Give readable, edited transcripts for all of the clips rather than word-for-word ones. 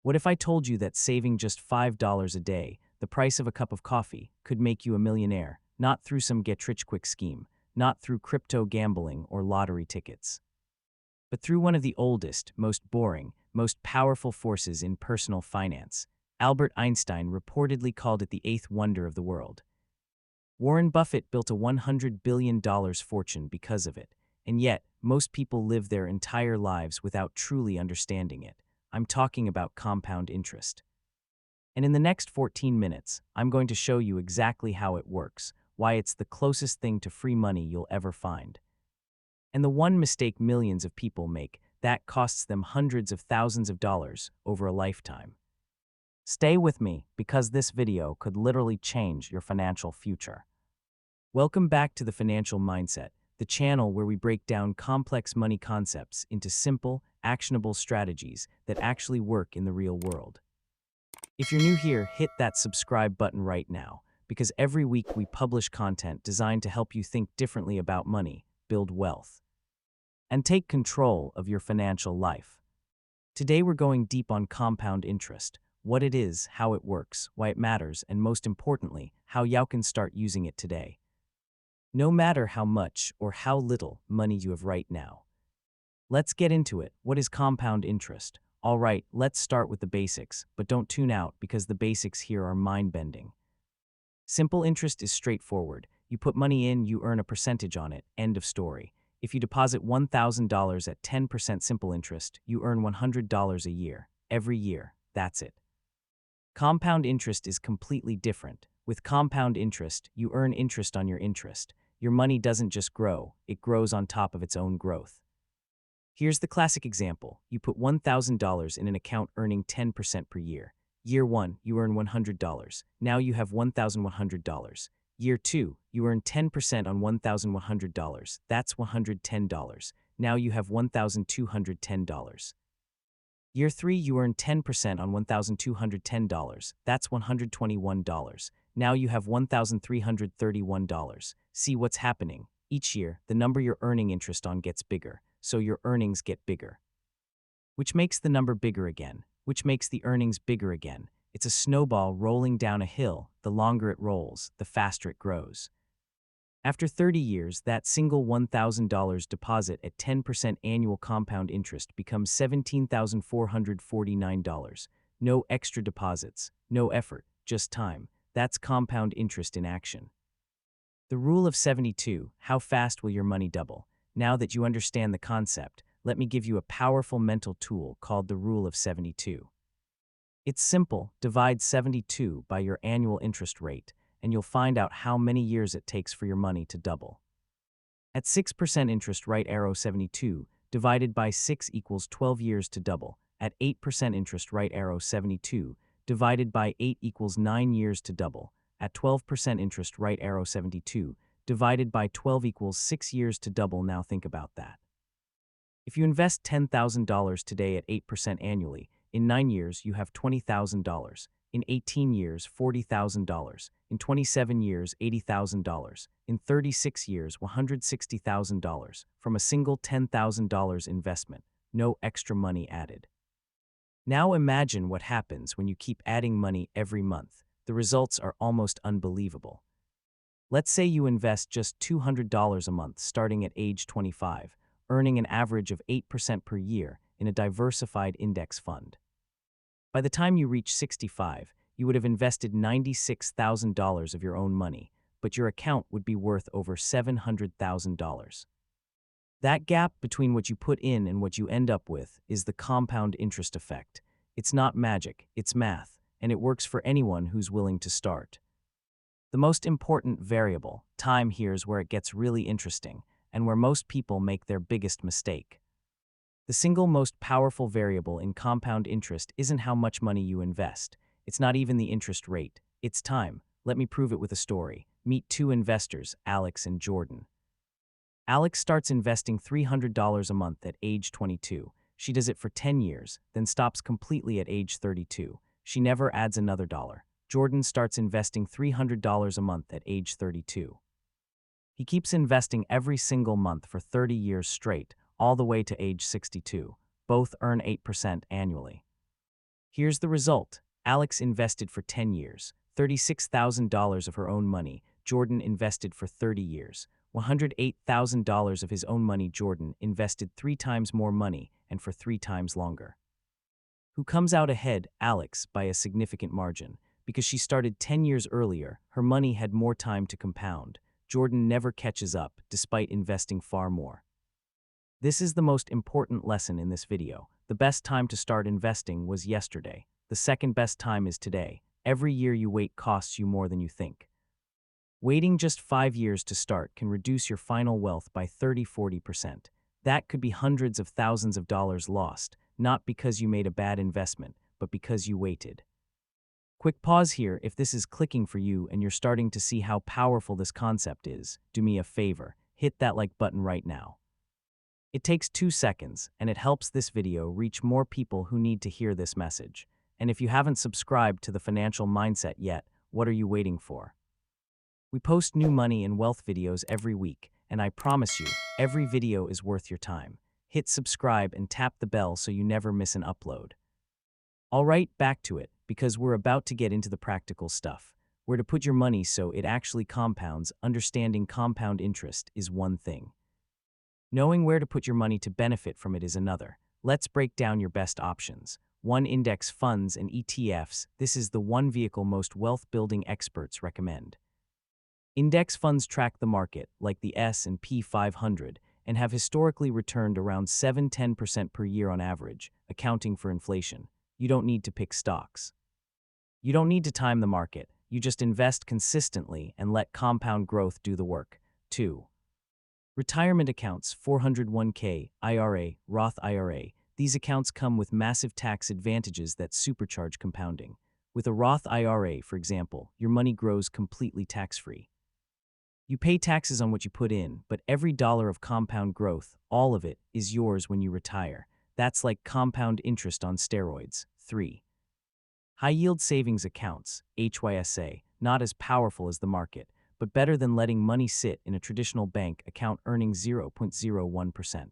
What if I told you that saving just $5 a day, the price of a cup of coffee, could make you a millionaire, not through some get-rich-quick scheme, not through crypto gambling or lottery tickets, but through one of the oldest, most boring, most powerful forces in personal finance? Albert Einstein reportedly called it the eighth wonder of the world. Warren Buffett built a $100 billion fortune because of it, and yet, most people live their entire lives without truly understanding it. I'm talking about compound interest. And in the next 14 minutes, I'm going to show you exactly how it works, why it's the closest thing to free money you'll ever find. And the one mistake millions of people make that costs them hundreds of thousands of dollars over a lifetime. Stay with me, because this video could literally change your financial future. Welcome back to the Financial Mindset, the channel where we break down complex money concepts into simple, actionable strategies that actually work in the real world. If you're new here, hit that subscribe button right now, because every week we publish content designed to help you think differently about money, build wealth, and take control of your financial life. Today we're going deep on compound interest, what it is, how it works, why it matters, and most importantly, how you can start using it today. No matter how much or how little money you have right now. Let's get into it. What is compound interest? All right, let's start with the basics, but don't tune out because the basics here are mind-bending. Simple interest is straightforward. You put money in, you earn a percentage on it. End of story. If you deposit $1,000 at 10% simple interest, you earn $100 a year. Every year. That's it. Compound interest is completely different. With compound interest, you earn interest on your interest. Your money doesn't just grow, it grows on top of its own growth. Here's the classic example. You put $1,000 in an account earning 10% per year. Year 1, you earn $100. Now you have $1,100. Year 2, you earn 10% on $1,100. That's $110. Now you have $1,210. Year 3, you earn 10% on $1,210. That's $121. Now you have $1,331. See what's happening? Each year, the number you're earning interest on gets bigger, so your earnings get bigger. Which makes the number bigger again, which makes the earnings bigger again. It's a snowball rolling down a hill. The longer it rolls, the faster it grows. After 30 years, that single $1,000 deposit at 10% annual compound interest becomes $17,449. No extra deposits, no effort, just time. That's compound interest in action. The rule of 72, how fast will your money double? Now that you understand the concept, let me give you a powerful mental tool called the rule of 72. It's simple. Divide 72 by your annual interest rate, and you'll find out how many years it takes for your money to double. At 6% interest, right arrow 72, divided by 6 equals 12 years to double. At 8% interest, right arrow 72, divided by 8 equals 9 years to double. At 12% interest, right arrow 72, divided by 12 equals 6 years to double. Now think about that. If you invest $10,000 today at 8% annually, in 9 years you have $20,000. In 18 years, $40,000. In 27 years, $80,000. In 36 years, $160,000 from a single $10,000 investment. No extra money added. Now imagine what happens when you keep adding money every month. The results are almost unbelievable. Let's say you invest just $200 a month starting at age 25, earning an average of 8% per year in a diversified index fund. By the time you reach 65, you would have invested $96,000 of your own money, but your account would be worth over $700,000. That gap between what you put in and what you end up with is the compound interest effect. It's not magic, it's math, and it works for anyone who's willing to start. The most important variable, time, here's where it gets really interesting, and where most people make their biggest mistake. The single most powerful variable in compound interest isn't how much money you invest. It's not even the interest rate. It's time. Let me prove it with a story. Meet two investors, Alex and Jordan. Alex starts investing $300 a month at age 22. She does it for 10 years, then stops completely at age 32. She never adds another dollar. Jordan starts investing $300 a month at age 32. He keeps investing every single month for 30 years straight, all the way to age 62. Both earn 8% annually. Here's the result. Alex invested for 10 years, $36,000 of her own money. Jordan invested for 30 years, $108,000 of his own money. Jordan invested 3 times more money and for 3 times longer. Who comes out ahead? Alex, by a significant margin. Because she started 10 years earlier, her money had more time to compound. Jordan never catches up, despite investing far more. This is the most important lesson in this video. The best time to start investing was yesterday. The second best time is today. Every year you wait costs you more than you think. Waiting just 5 years to start can reduce your final wealth by 30–40%. That could be hundreds of thousands of dollars lost, not because you made a bad investment, but because you waited. Quick pause here. If this is clicking for you and you're starting to see how powerful this concept is, do me a favor, hit that like button right now. It takes 2 seconds, and it helps this video reach more people who need to hear this message. And if you haven't subscribed to the Financial Mindset yet, what are you waiting for? We post new money and wealth videos every week, and I promise you, every video is worth your time. Hit subscribe and tap the bell so you never miss an upload. Alright, back to it, because we're about to get into the practical stuff. Where to put your money so it actually compounds. Understanding compound interest is one thing. Knowing where to put your money to benefit from it is another. Let's break down your best options. 1. Index funds and ETFs. This is the one vehicle most wealth-building experts recommend. Index funds track the market, like the S&P 500, and have historically returned around 7–10% per year on average, accounting for inflation. You don't need to pick stocks. You don't need to time the market. You just invest consistently and let compound growth do the work. 2. Retirement accounts. 401k, IRA, Roth IRA. These accounts come with massive tax advantages that supercharge compounding. With a Roth IRA, for example, your money grows completely tax-free. You pay taxes on what you put in, but every dollar of compound growth, all of it, is yours when you retire. That's like compound interest on steroids. 3. High-yield savings accounts, HYSA, not as powerful as the market, but better than letting money sit in a traditional bank account earning 0.01%.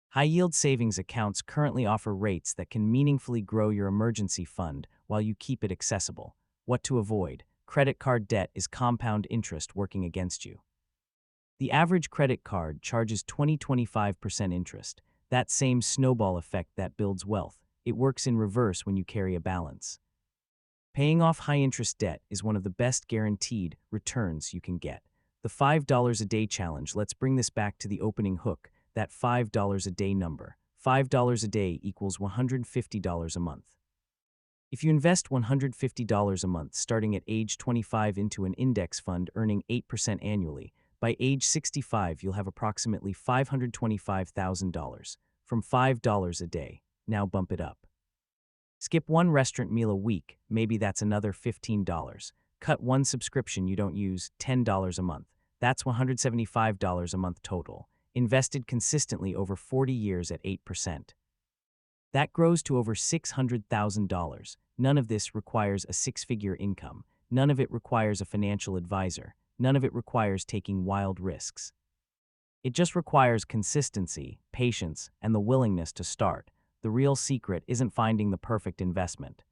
High-yield savings accounts currently offer rates that can meaningfully grow your emergency fund while you keep it accessible. What to avoid? Credit card debt is compound interest working against you. The average credit card charges 20–25% interest, that same snowball effect that builds wealth. It works in reverse when you carry a balance. Paying off high-interest debt is one of the best guaranteed returns you can get. The $5 a day challenge. Let's bring this back to the opening hook, that $5 a day number. $5 a day equals $150 a month. If you invest $150 a month starting at age 25 into an index fund earning 8% annually, by age 65 you'll have approximately $525,000 from $5 a day. Now bump it up. Skip one restaurant meal a week, maybe that's another $15. Cut one subscription you don't use, $10 a month. That's $175 a month total, invested consistently over 40 years at 8%. That grows to over $600,000. None of this requires a 6-figure income. None of it requires a financial advisor. None of it requires taking wild risks. It just requires consistency, patience, and the willingness to start. The real secret isn't finding the perfect investment.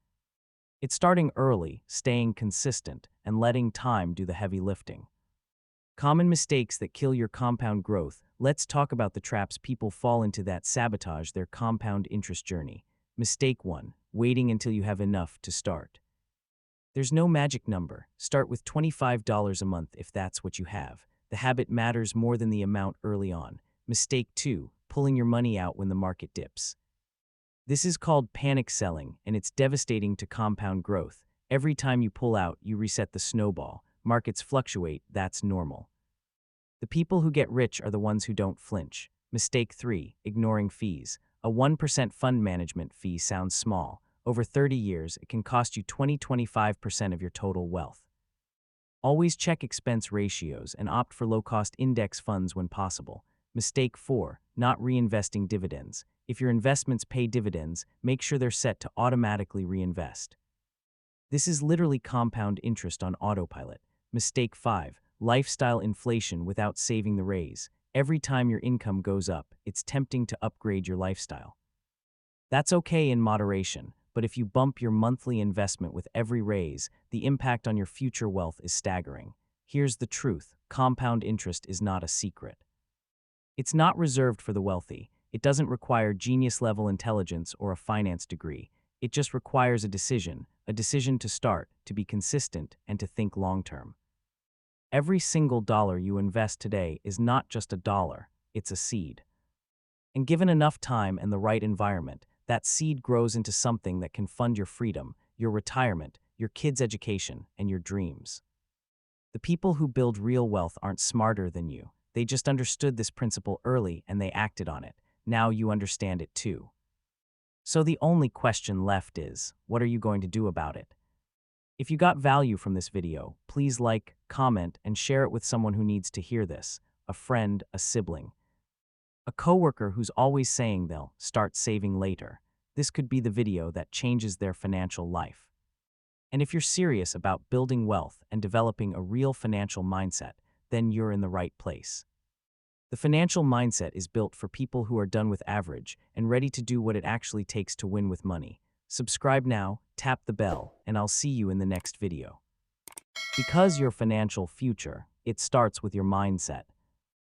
It's starting early, staying consistent, and letting time do the heavy lifting. Common mistakes that kill your compound growth. Let's talk about the traps people fall into that sabotage their compound interest journey. Mistake 1. Waiting until you have enough to start. There's no magic number. Start with $25 a month if that's what you have. The habit matters more than the amount early on. Mistake 2. Pulling your money out when the market dips. This is called panic selling, and it's devastating to compound growth. Every time you pull out, you reset the snowball. Markets fluctuate, that's normal. The people who get rich are the ones who don't flinch. Mistake 3. Ignoring fees. A 1% fund management fee sounds small. Over 30 years, it can cost you 20–25% of your total wealth. Always check expense ratios and opt for low-cost index funds when possible. Mistake 4. Not reinvesting dividends. If your investments pay dividends, make sure they're set to automatically reinvest. This is literally compound interest on autopilot. Mistake 5. Lifestyle inflation without saving the raise. Every time your income goes up, it's tempting to upgrade your lifestyle. That's okay in moderation, but if you bump your monthly investment with every raise, the impact on your future wealth is staggering. Here's the truth: compound interest is not a secret. It's not reserved for the wealthy. It doesn't require genius-level intelligence or a finance degree. It just requires a decision to start, to be consistent, and to think long-term. Every single dollar you invest today is not just a dollar, it's a seed. And given enough time and the right environment, that seed grows into something that can fund your freedom, your retirement, your kids' education, and your dreams. The people who build real wealth aren't smarter than you. They just understood this principle early and they acted on it. Now you understand it too. So the only question left is, what are you going to do about it? If you got value from this video, please like, comment, and share it with someone who needs to hear this: a friend, a sibling, a coworker who's always saying they'll start saving later. This could be the video that changes their financial life. And if you're serious about building wealth and developing a real financial mindset, then you're in the right place. The financial mindset is built for people who are done with average and ready to do what it actually takes to win with money. Subscribe now, tap the bell, and I'll see you in the next video. Because your financial future, it starts with your mindset.